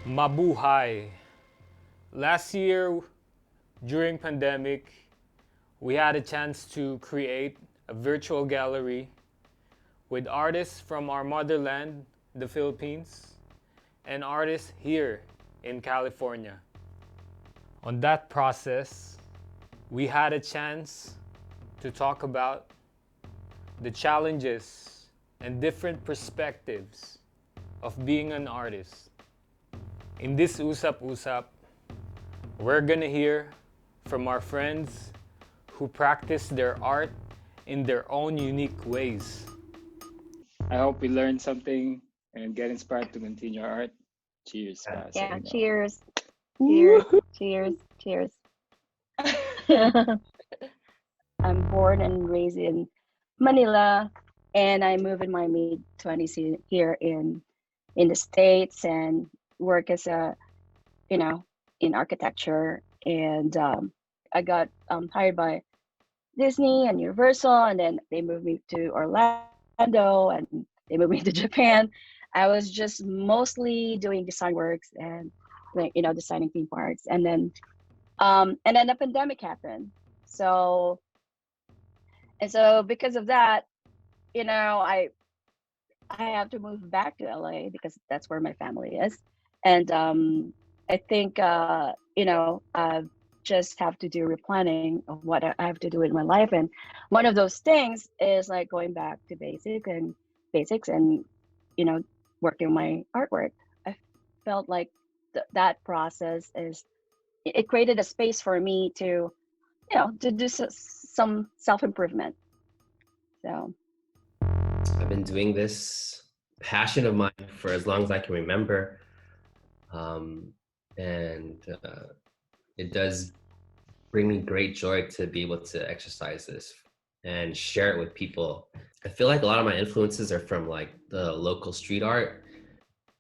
Mabuhay. Last year, during pandemic, we had a chance to create a virtual gallery with artists from our motherland, the Philippines, and artists here in California. On that process, we had a chance to talk about the challenges and different perspectives of being an artist. In this Usap Usap, we're gonna hear from our friends who practice their art in their own unique ways. I hope we learned something and get inspired to continue our art. Cheers pa sa Yeah, inyo. cheers. Woo! Cheers. Cheers. Cheers. I'm born and raised in Manila, and I moved in my mid 20s here in the States and work as a, you know, in architecture. And I got hired by Disney and Universal, and then they moved me to Orlando, and they moved me to Japan. I was just mostly doing design works and like, designing theme parks, and then the pandemic happened. So and so because of that, I have to move back to LA because that's where my family is. And I think I just have to do replanning of what I have to do in my life. And one of those things is like going back to basics and you know working on my artwork. I felt like that process is it created a space for me to do some self-improvement. So I've been doing this passion of mine for as long as I can remember. And it does bring me great joy to be able to exercise this and share it with people. I feel like a lot of my influences are from like the local street art.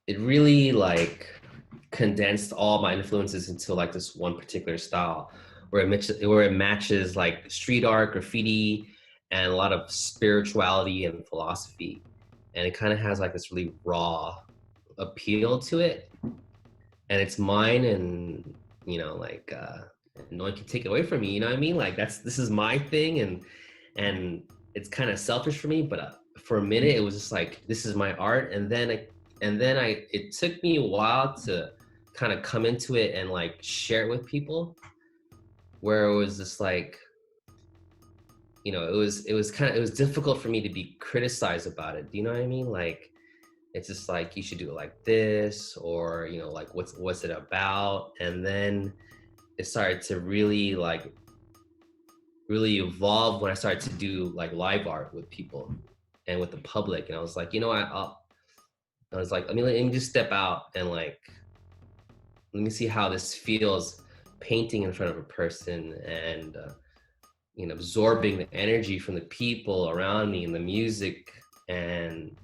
It really like condensed all my influences into like this one particular style where it matches like street art, graffiti, and a lot of spirituality and philosophy. And it kind of has like this really raw appeal to it. And it's mine, and like no one can take it away from me, you know what I mean? Like this is my thing, and it's kind of selfish for me, but for a minute it was just like, this is my art. And then it took me a while to kind of come into it and like share it with people, where it was just like, it was difficult for me to be criticized about it. Do you know what I mean? Like, it's just like, you should do it like this, or like what's it about? And then it started to really evolve when I started to do like live art with people and with the public. And I was like, I was like, let me just step out and like, let me see how this feels painting in front of a person, and absorbing the energy from the people around me and the music and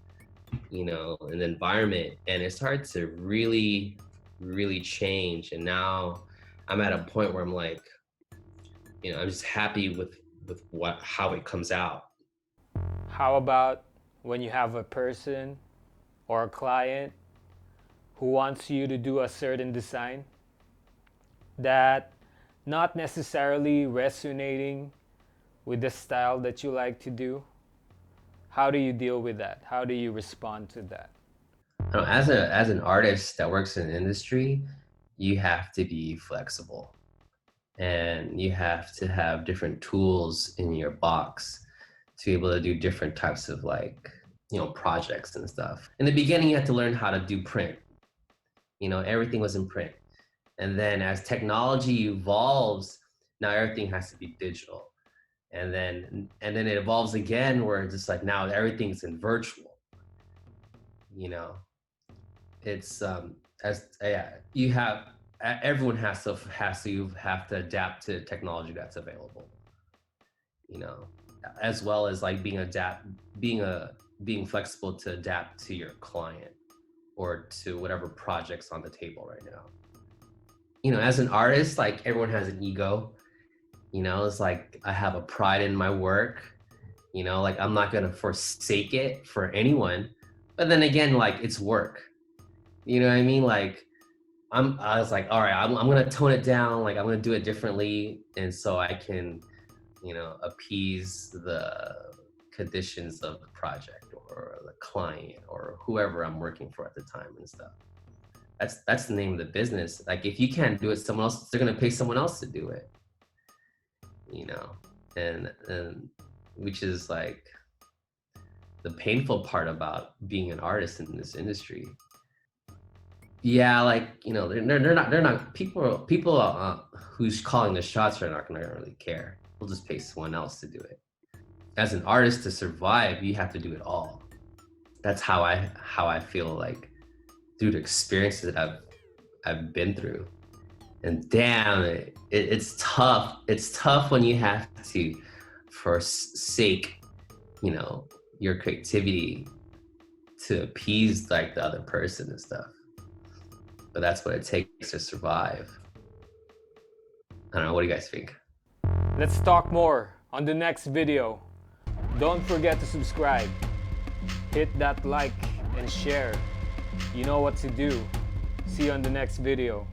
and the environment. And it started to really, really change. And now I'm at a point where I'm like, I'm just happy with how it comes out. How about when you have a person or a client who wants you to do a certain design that not necessarily resonating with the style that you like to do? How do you deal with that? How do you respond to that? As an artist that works in the industry, you have to be flexible, and you have to have different tools in your box to be able to do different types of like projects and stuff. In the beginning, you had to learn how to do print. Everything was in print. And then as technology evolves, now everything has to be digital. And then it evolves again, where it's just like, now everything's in virtual. It's everyone has to adapt to technology that's available. As well as like being flexible to adapt to your client or to whatever project's on the table right now. As an artist, like, everyone has an ego. It's like, I have a pride in my work. Like, I'm not gonna forsake it for anyone. But then again, like, it's work. You know what I mean? Like, I was like, all right, I'm gonna tone it down. Like I'm gonna do it differently, and so I can, you know, appease the conditions of the project or the client or whoever I'm working for at the time and stuff. That's the name of the business. Like if you can't do it, someone else, they're gonna pay someone else to do it. You know, and which is like the painful part about being an artist in this industry. Yeah, like, you know, they're not people who's calling the shots are not gonna really care. We'll just pay someone else to do it. As an artist, to survive, you have to do it all. That's how I feel like through the experiences that I've been through. And damn, it's tough. It's tough when you have to, for sake, you know, your creativity, to appease like the other person and stuff. But that's what it takes to survive. I don't know, what do you guys think? Let's talk more on the next video. Don't forget to subscribe. Hit that like and share. You know what to do. See you on the next video.